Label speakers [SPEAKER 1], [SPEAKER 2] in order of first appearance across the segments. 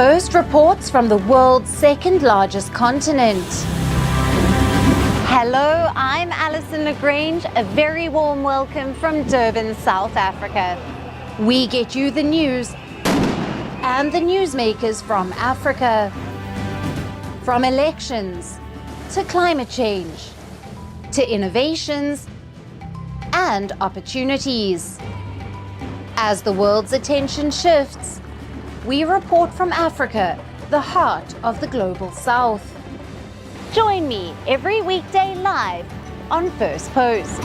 [SPEAKER 1] Firstpost reports from the world's second largest continent. Hello, I'm Alyson Grange. A very warm welcome from Durban, South Africa. We get you the news and the newsmakers from Africa. From elections to climate change to innovations and opportunities. As the world's attention shifts, we report from Africa, the heart of the global South. Join me every weekday live on Firstpost.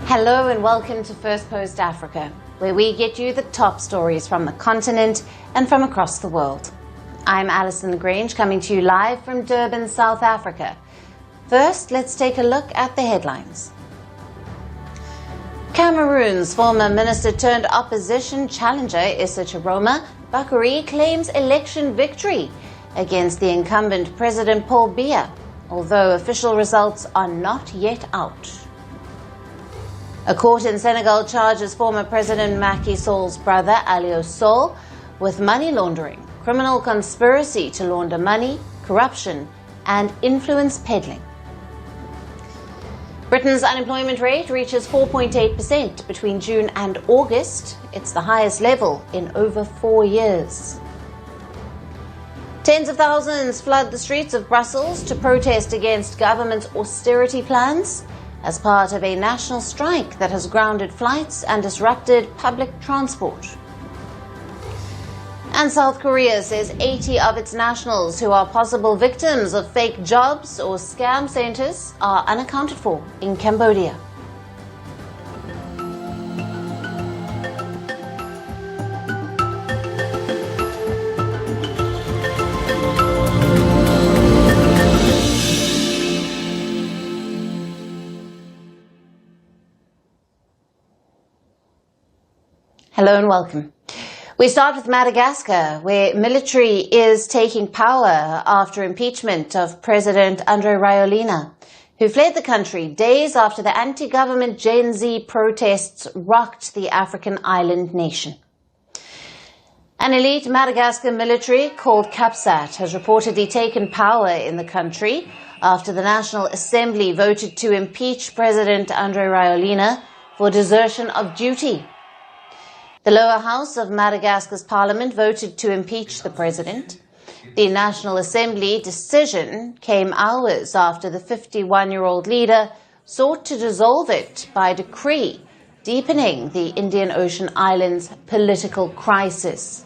[SPEAKER 1] Hello and welcome to Firstpost Africa, where we get you the top stories from the continent and from across the world. I'm Alyson Grange, coming to you live from Durban, South Africa. First, let's take a look at the headlines. Cameroon's former minister turned opposition challenger Issa Chiroma Bakary claims election victory against the incumbent President Paul Biya, although official results are not yet out. A court in Senegal charges former President Macky Sall's brother Alyson with money laundering, criminal conspiracy to launder money, corruption, and influence peddling. Britain's unemployment rate reaches 4.8% between June and August. It's the highest level in over 4 years. Tens of thousands flood the streets of Brussels to protest against government's austerity plans as part of a national strike that has grounded flights and disrupted public transport. And South Korea says 80 of its nationals who are possible victims of fake jobs or scam centers are unaccounted for in Cambodia. Hello and welcome. We start with Madagascar, where military is taking power after impeachment of President Andry Rajoelina, who fled the country days after the anti-government Gen Z protests rocked the African island nation. An elite Madagascar military called CAPSAT has reportedly taken power in the country after the National Assembly voted to impeach President Andry Rajoelina for desertion of duty. The lower house of Madagascar's parliament voted to impeach the president. The National Assembly decision came hours after the 51-year-old leader sought to dissolve it by decree, deepening the Indian Ocean island's political crisis.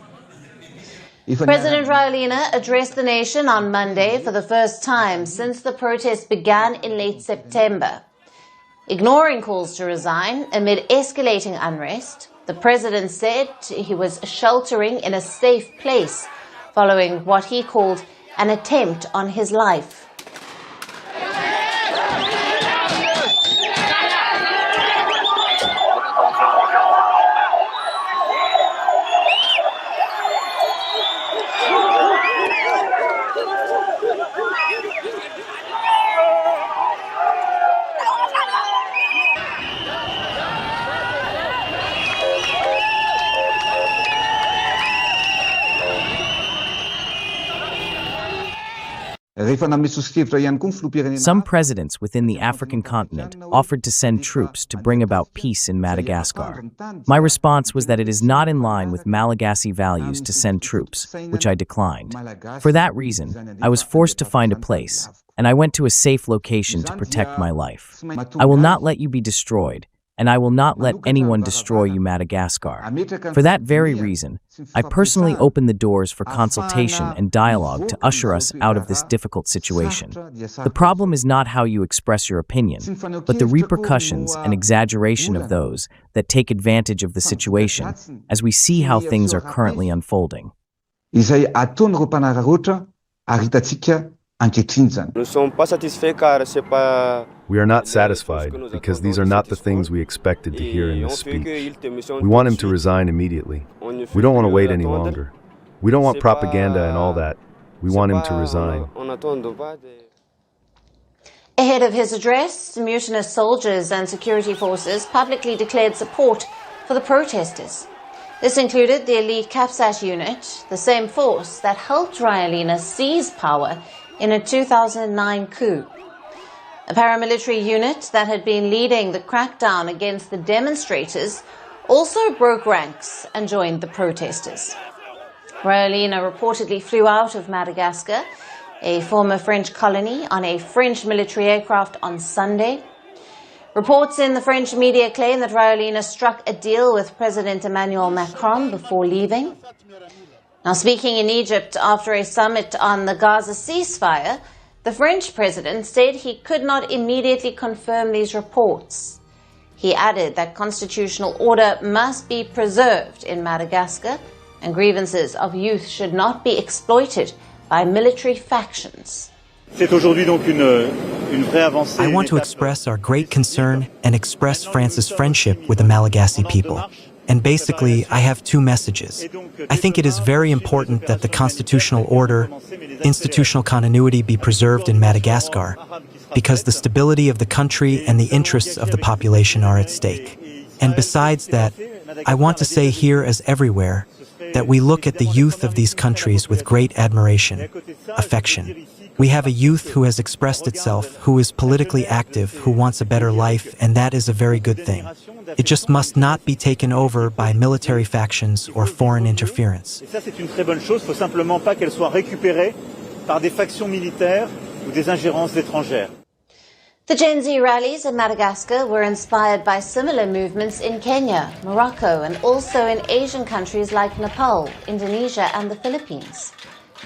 [SPEAKER 1] President Rajoelina addressed the nation on Monday for the first time since the protests began in late September. Ignoring calls to resign amid escalating unrest, the president said he was sheltering in a safe place following what he called an attempt on his life.
[SPEAKER 2] Some presidents within the African continent offered to send troops to bring about peace in Madagascar. My response was that it is not in line with Malagasy values to send troops, which I declined. For that reason, I was forced to find a place, and I went to a safe location to protect my life. I will not let you be destroyed, and I will not let anyone destroy you, Madagascar. For that very reason, I personally opened the doors for consultation and dialogue to usher us out of this difficult situation. The problem is not how you express your opinion, but the repercussions and exaggeration of those that take advantage of the situation, as we see how things are currently unfolding.
[SPEAKER 3] We are not satisfied because these are not the things we expected to hear in this speech. We want him to resign immediately. We don't want to wait any longer. We don't want propaganda and all that. We want him to resign.
[SPEAKER 1] Ahead of his address, mutinous soldiers and security forces publicly declared support for the protesters. This included the elite CAPSAT unit, the same force that helped Rajoelina seize power in a 2009 coup. A paramilitary unit that had been leading the crackdown against the demonstrators also broke ranks and joined the protesters. Rajoelina reportedly flew out of Madagascar, a former French colony, on a French military aircraft on Sunday. Reports in the French media claim that Rajoelina struck a deal with President Emmanuel Macron before leaving. Now, speaking in Egypt after a summit on the Gaza ceasefire, the French president said he could not immediately confirm these reports. He added that constitutional order must be preserved in Madagascar and grievances of youth should not be exploited by military factions.
[SPEAKER 4] I want to express our great concern and express France's friendship with the Malagasy people. And basically, I have two messages. I think it is very important that the constitutional order, institutional continuity be preserved in Madagascar, because the stability of the country and the interests of the population are at stake. And besides that, I want to say here as everywhere, that we look at the youth of these countries with great admiration, affection. We have a youth who has expressed itself, who is politically active, who wants a better life, and that is a very good thing. It just must not be taken over by military factions or foreign interference.
[SPEAKER 1] The Gen Z rallies in Madagascar were inspired by similar movements in Kenya, Morocco, and also in Asian countries like Nepal, Indonesia, and the Philippines.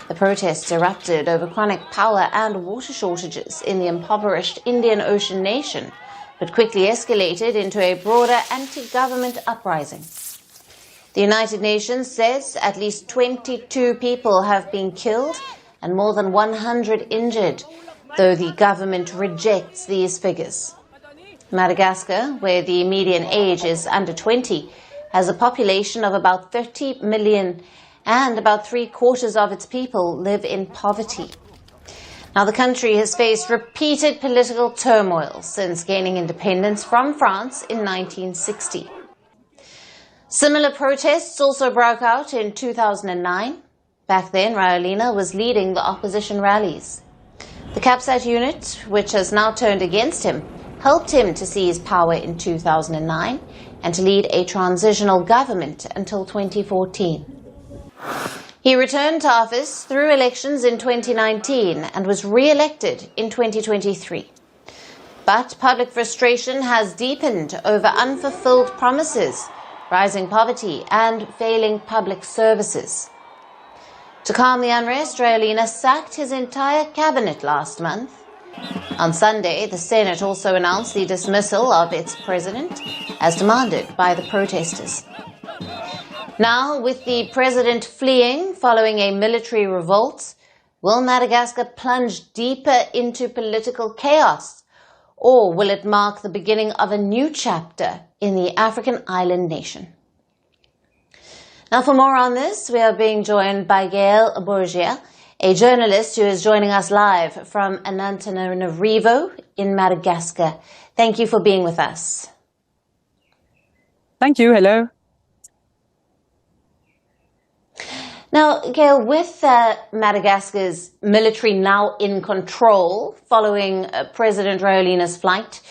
[SPEAKER 1] The protests erupted over chronic power and water shortages in the impoverished Indian Ocean nation, but quickly escalated into a broader anti-government uprising. The United Nations says at least 22 people have been killed and more than 100 injured, though the government rejects these figures. Madagascar, where the median age is under 20, has a population of about 30 million and about 3/4 of its people live in poverty. Now, the country has faced repeated political turmoil since gaining independence from France in 1960. Similar protests also broke out in 2009. Back then, Rajoelina was leading the opposition rallies. The CAPSAT unit, which has now turned against him, helped him to seize power in 2009 and to lead a transitional government until 2014. He returned to office through elections in 2019 and was re-elected in 2023. But public frustration has deepened over unfulfilled promises, rising poverty, and failing public services. To calm the unrest, Rajoelina sacked his entire cabinet last month. On Sunday, the Senate also announced the dismissal of its president, as demanded by the protesters. Now, with the president fleeing following a military revolt, will Madagascar plunge deeper into political chaos, or will it mark the beginning of a new chapter in the African island nation? Now, for more on this, we are being joined by Gail Borgia, a journalist who is joining us live from Antananarivo in Madagascar. Thank you for being with us.
[SPEAKER 5] Thank you. Hello.
[SPEAKER 1] Now, Gail, with Madagascar's military now in control following President Rajoelina's flight,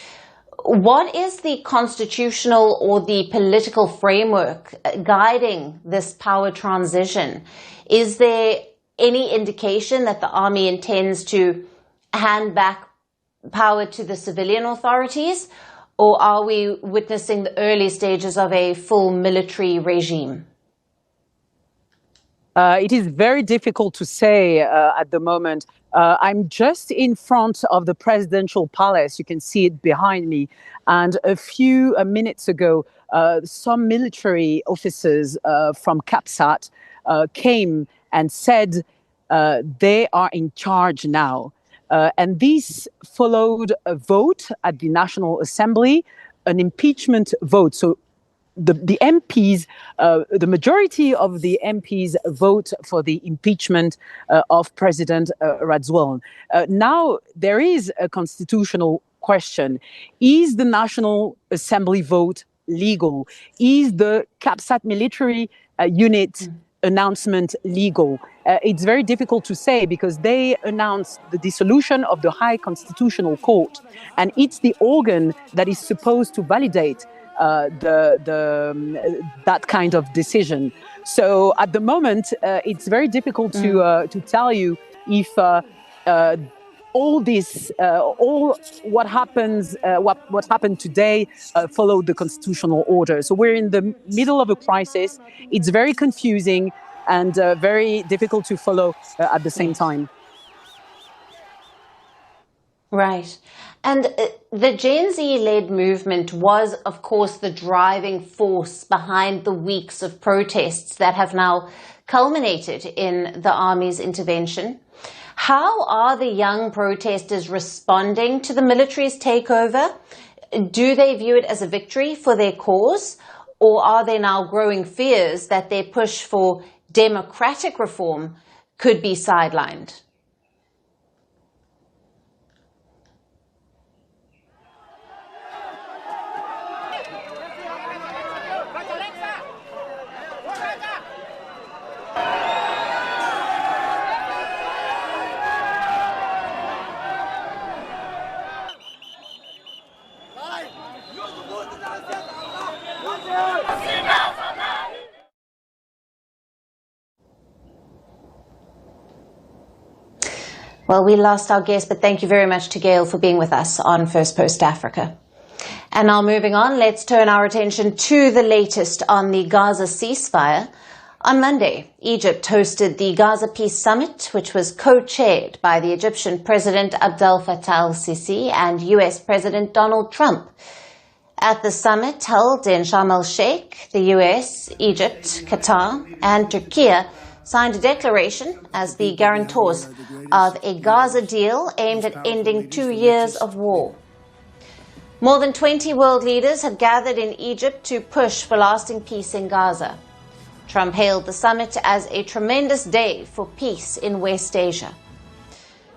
[SPEAKER 1] what is the constitutional or the political framework guiding this power transition? Is there any indication that the army intends to hand back power to the civilian authorities, or are we witnessing the early stages of a full military regime?
[SPEAKER 5] It is very difficult to say at the moment. I'm just in front of the presidential palace. You can see it behind me. And a few minutes ago, some military officers from CAPSAT came and said they are in charge now. And this followed a vote at the National Assembly, an impeachment vote. So the MPs, the majority of the MPs vote for the impeachment of President Rajoelina. Now there is a constitutional question. Is the National Assembly vote legal? Is the CAPSAT military unit announcement legal? It's very difficult to say because they announced the dissolution of the High Constitutional Court, and it's the organ that is supposed to validate that kind of decision. So at the moment, it's very difficult to tell you if all what happened today followed the constitutional order. So we're in the middle of a crisis. It's very confusing and very difficult to follow at the same time.
[SPEAKER 1] Right. And the Gen Z-led movement was, of course, the driving force behind the weeks of protests that have now culminated in the army's intervention. How are the young protesters responding to the military's takeover? Do they view it as a victory for their cause? Or are there now growing fears that their push for democratic reform could be sidelined? Well, we lost our guest, but thank you very much to Gail for being with us on Firstpost Africa. And now moving on, let's turn our attention to the latest on the Gaza ceasefire. On Monday, Egypt hosted the Gaza Peace Summit, which was co-chaired by the Egyptian President Abdel Fattah al-Sisi and US President Donald Trump. At the summit held in Sharm el-Sheikh, the US, Egypt, Qatar and Turkey signed a declaration as the guarantors of a Gaza deal aimed at ending 2 years of war. More than 20 world leaders have gathered in Egypt to push for lasting peace in Gaza. Trump hailed the summit as a tremendous day for peace in West Asia.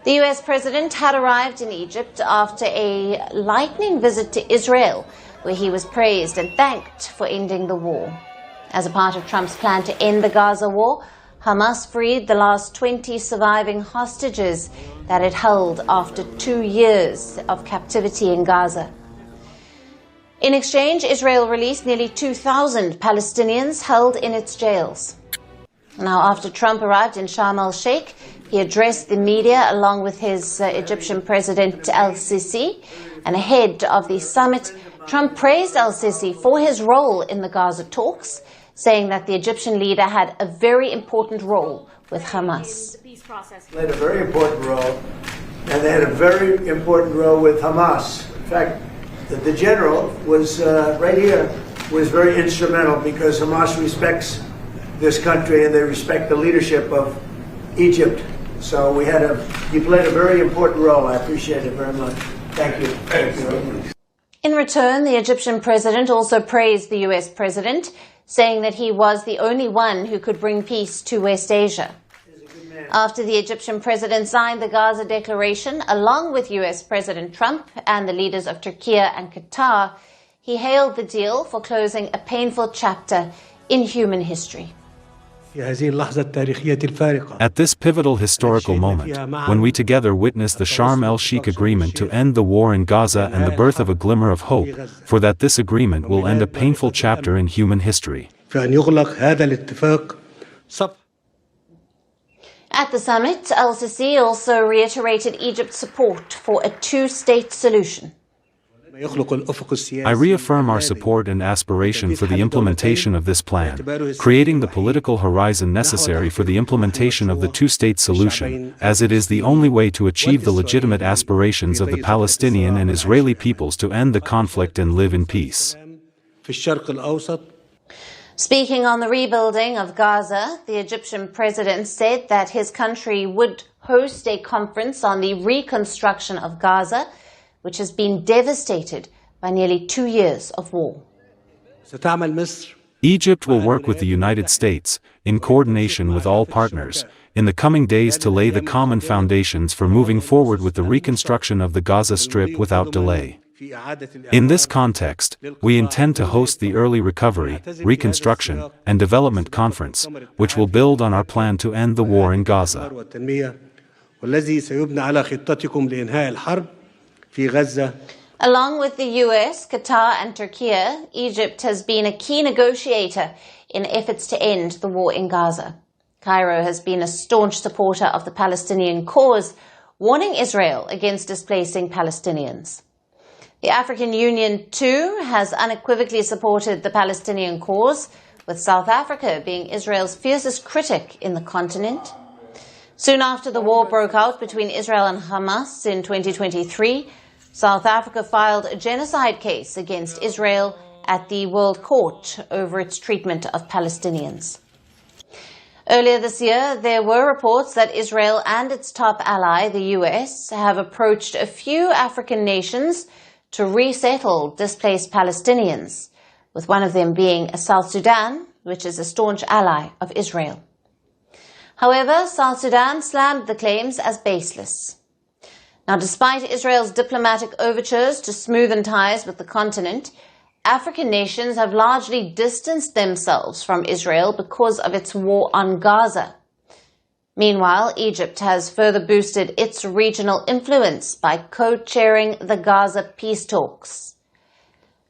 [SPEAKER 1] The US president had arrived in Egypt after a lightning visit to Israel, where he was praised and thanked for ending the war. As a part of Trump's plan to end the Gaza war, Hamas freed the last 20 surviving hostages that it held after 2 years of captivity in Gaza. In exchange, Israel released nearly 2,000 Palestinians held in its jails. Now, after Trump arrived in Sharm el-Sheikh, he addressed the media along with his Egyptian President al-Sisi. And ahead of the summit, Trump praised al-Sisi for his role in the Gaza talks, saying that the Egyptian leader had a very important role with Hamas.
[SPEAKER 6] Played a very important role, and they had a very important role with Hamas. In fact, the general was right here, was very instrumental because Hamas respects this country and they respect the leadership of Egypt. So he played a very important role. I appreciate it very much. Thank you. Thank you.
[SPEAKER 1] In return, the Egyptian president also praised the US president, saying that he was the only one who could bring peace to West Asia. After the Egyptian president signed the Gaza Declaration, along with US President Trump and the leaders of Turkey and Qatar, he hailed the deal for closing a painful chapter in human history.
[SPEAKER 7] At this pivotal historical moment, when we together witness the Sharm el-Sheikh agreement to end the war in Gaza and the birth of a glimmer of hope, for that this agreement will end a painful chapter in human history.
[SPEAKER 1] At the summit, al-Sisi also reiterated Egypt's support for a two-state solution.
[SPEAKER 7] I reaffirm our support and aspiration for the implementation of this plan, creating the political horizon necessary for the implementation of the two-state solution, as it is the only way to achieve the legitimate aspirations of the Palestinian and Israeli peoples to end the conflict and live in peace.
[SPEAKER 1] Speaking on the rebuilding of Gaza, the Egyptian president said that his country would host a conference on the reconstruction of Gaza, which has been devastated by nearly 2 years of war.
[SPEAKER 7] Egypt will work with the United States, in coordination with all partners, in the coming days to lay the common foundations for moving forward with the reconstruction of the Gaza Strip without delay. In this context, we intend to host the Early Recovery, Reconstruction, and Development Conference, which will build on our plan to end the war in Gaza.
[SPEAKER 1] Along with the US, Qatar and Turkey, Egypt has been a key negotiator in efforts to end the war in Gaza. Cairo has been a staunch supporter of the Palestinian cause, warning Israel against displacing Palestinians. The African Union, too, has unequivocally supported the Palestinian cause, with South Africa being Israel's fiercest critic in the continent. Soon after the war broke out between Israel and Hamas in 2023, South Africa filed a genocide case against Israel at the World Court over its treatment of Palestinians. Earlier this year, there were reports that Israel and its top ally, the US, have approached a few African nations to resettle displaced Palestinians, with one of them being South Sudan, which is a staunch ally of Israel. However, South Sudan slammed the claims as baseless. Now, despite Israel's diplomatic overtures to smoothen ties with the continent, African nations have largely distanced themselves from Israel because of its war on Gaza. Meanwhile, Egypt has further boosted its regional influence by co-chairing the Gaza peace talks.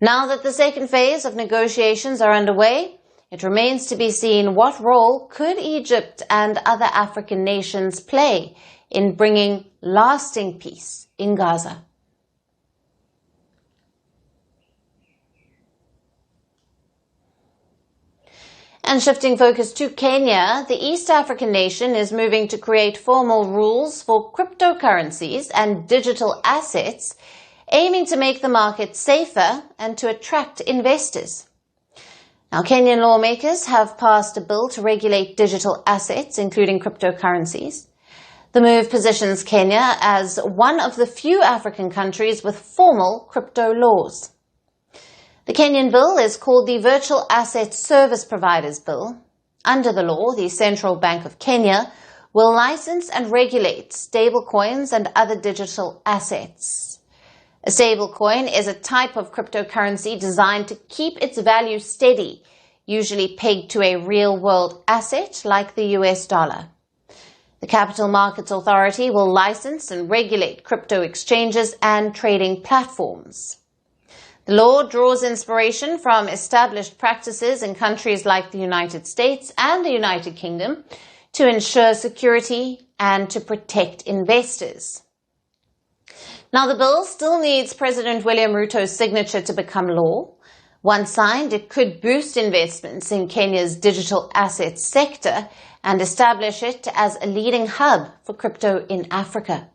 [SPEAKER 1] Now that the second phase of negotiations are underway, it remains to be seen what role could Egypt and other African nations play in bringing lasting peace in Gaza. And shifting focus to Kenya, the East African nation is moving to create formal rules for cryptocurrencies and digital assets, aiming to make the market safer and to attract investors. Now, Kenyan lawmakers have passed a bill to regulate digital assets, including cryptocurrencies. The move positions Kenya as one of the few African countries with formal crypto laws. The Kenyan bill is called the Virtual Asset Service Providers Bill. Under the law, the Central Bank of Kenya will license and regulate stablecoins and other digital assets. A stablecoin is a type of cryptocurrency designed to keep its value steady, usually pegged to a real-world asset like the US dollar. The Capital Markets Authority will license and regulate crypto exchanges and trading platforms. The law draws inspiration from established practices in countries like the United States and the United Kingdom to ensure security and to protect investors. Now, the bill still needs President William Ruto's signature to become law. Once signed, it could boost investments in Kenya's digital assets sector and establish it as a leading hub for crypto in Africa.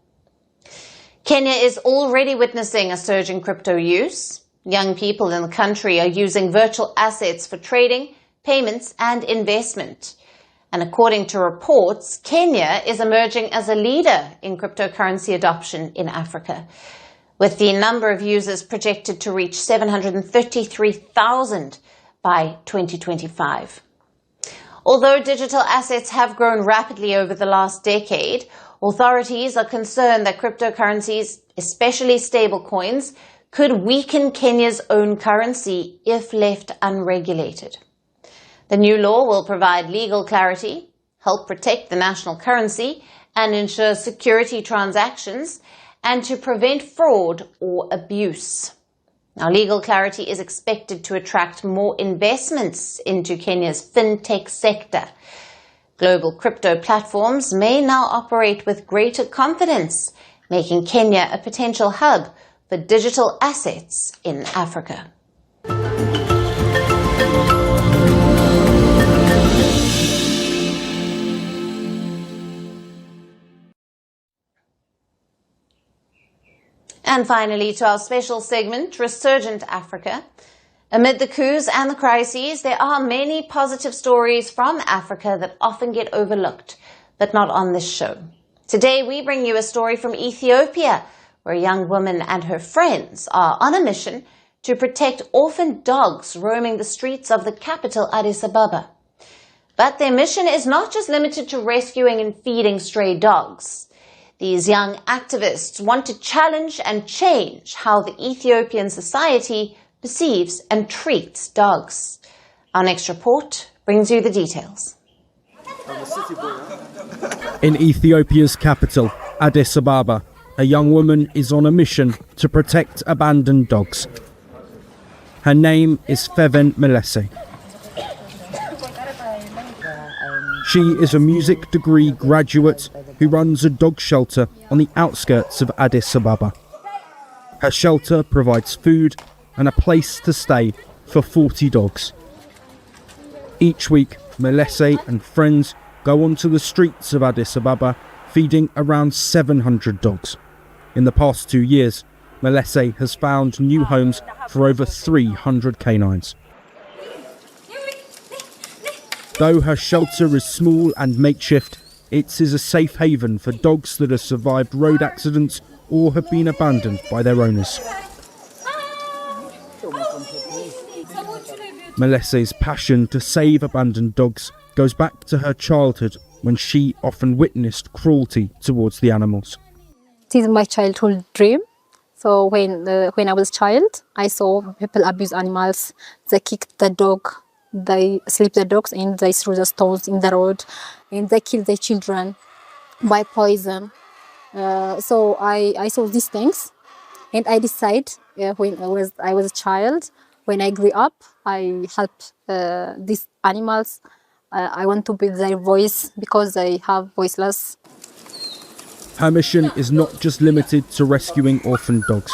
[SPEAKER 1] Kenya is already witnessing a surge in crypto use. Young people in the country are using virtual assets for trading, payments, and investment. And according to reports, Kenya is emerging as a leader in cryptocurrency adoption in Africa, with the number of users projected to reach 733,000 by 2025. Although digital assets have grown rapidly over the last decade, authorities are concerned that cryptocurrencies, especially stablecoins, could weaken Kenya's own currency if left unregulated. The new law will provide legal clarity, help protect the national currency, and ensure security transactions, and to prevent fraud or abuse. Now, legal clarity is expected to attract more investments into Kenya's fintech sector. Global crypto platforms may now operate with greater confidence, making Kenya a potential hub for digital assets in Africa. And finally, to our special segment, Resurgent Africa. Amid the coups and the crises, there are many positive stories from Africa that often get overlooked, but not on this show. Today, we bring you a story from Ethiopia, where a young woman and her friends are on a mission to protect orphan dogs roaming the streets of the capital, Addis Ababa. But their mission is not just limited to rescuing and feeding stray dogs. These young activists want to challenge and change how the Ethiopian society perceives and treats dogs. Our next report brings you the details.
[SPEAKER 8] In Ethiopia's capital, Addis Ababa, a young woman is on a mission to protect abandoned dogs. Her name is Feven Melese. She is a music degree graduate who runs a dog shelter on the outskirts of Addis Ababa. Her shelter provides food and a place to stay for 40 dogs. Each week, Melese and friends go onto the streets of Addis Ababa, feeding around 700 dogs. In the past 2 years, Melese has found new homes for over 300 canines. Though her shelter is small and makeshift, it is a safe haven for dogs that have survived road accidents or have been abandoned by their owners. Melese's passion to save abandoned dogs goes back to her childhood when she often witnessed cruelty towards the animals.
[SPEAKER 9] It is my childhood dream. So when I was a child, I saw people abuse animals. They kicked the dog, they sleep the dogs, and they threw the stones in the road, and they kill the children by poison. So I saw these things, and I decided when I was a child, when I grew up, I helped these animals. I want to be their voice because they have voiceless.
[SPEAKER 8] Her mission is not just limited to rescuing orphaned dogs.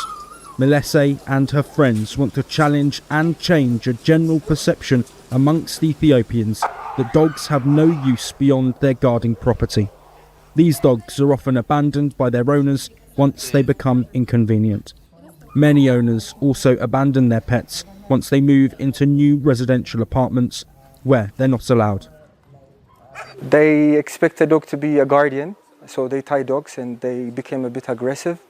[SPEAKER 8] Melese and her friends want to challenge and change a general perception amongst Ethiopians that dogs have no use beyond their guarding property. These dogs are often abandoned by their owners once they become inconvenient. Many owners also abandon their pets once they move into new residential apartments where they're not allowed.
[SPEAKER 10] They expect a dog to be a guardian, so they tie dogs and they became a bit aggressive.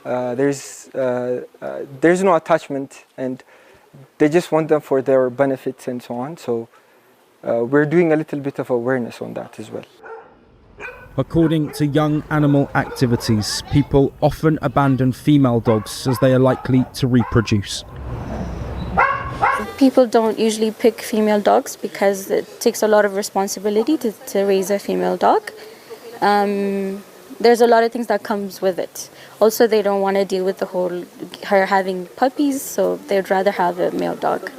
[SPEAKER 10] There's no attachment and they just want them for their benefits and so on. So we're doing a little bit of awareness on that as well.
[SPEAKER 8] According to young animal activities, people often abandon female dogs as they are likely to reproduce.
[SPEAKER 11] People don't usually pick female dogs because it takes a lot of responsibility to raise a female dog. There's a lot of things that comes with it. Also, they don't want to deal with the whole her having puppies, so they'd rather have a male dog.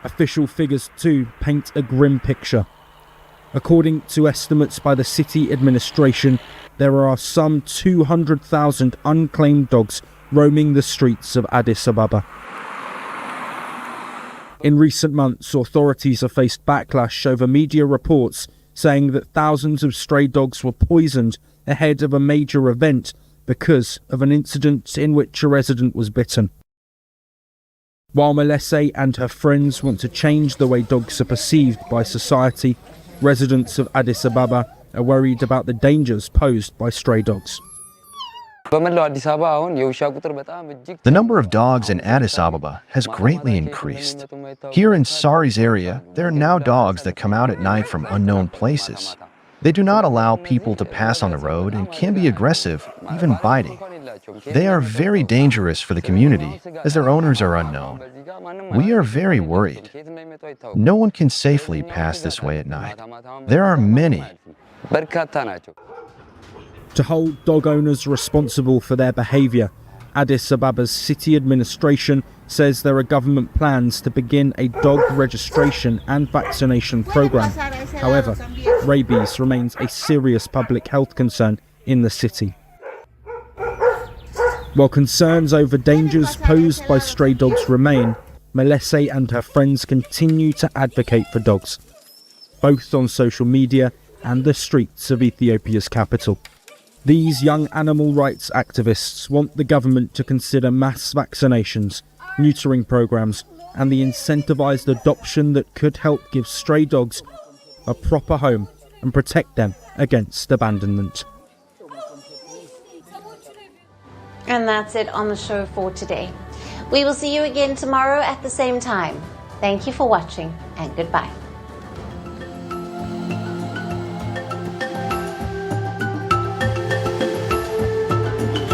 [SPEAKER 8] Official figures too paint a grim picture. According to estimates by the city administration, there are some 200,000 unclaimed dogs roaming the streets of Addis Ababa. In recent months, authorities have faced backlash over media reports saying that thousands of stray dogs were poisoned ahead of a major event because of an incident in which a resident was bitten. While Melese and her friends want to change the way dogs are perceived by society, residents of Addis Ababa are worried about the dangers posed by stray dogs.
[SPEAKER 12] The number of dogs in Addis Ababa has greatly increased. Here in Sari's area, there are now dogs that come out at night from unknown places. They do not allow people to pass on the road and can be aggressive, even biting. They are very dangerous for the community as their owners are unknown. We are very worried. No one can safely pass this way at night. There are many.
[SPEAKER 8] To hold dog owners responsible for their behaviour, Addis Ababa's city administration says there are government plans to begin a dog registration and vaccination programme. However, rabies remains a serious public health concern in the city. While concerns over dangers posed by stray dogs remain, Melese and her friends continue to advocate for dogs, both on social media and the streets of Ethiopia's capital. These young animal rights activists want the government to consider mass vaccinations, neutering programs, and the incentivised adoption that could help give stray dogs a proper home and protect them against abandonment.
[SPEAKER 1] And that's it on the show for today. We will see you again tomorrow at the same time. Thank you for watching, and goodbye.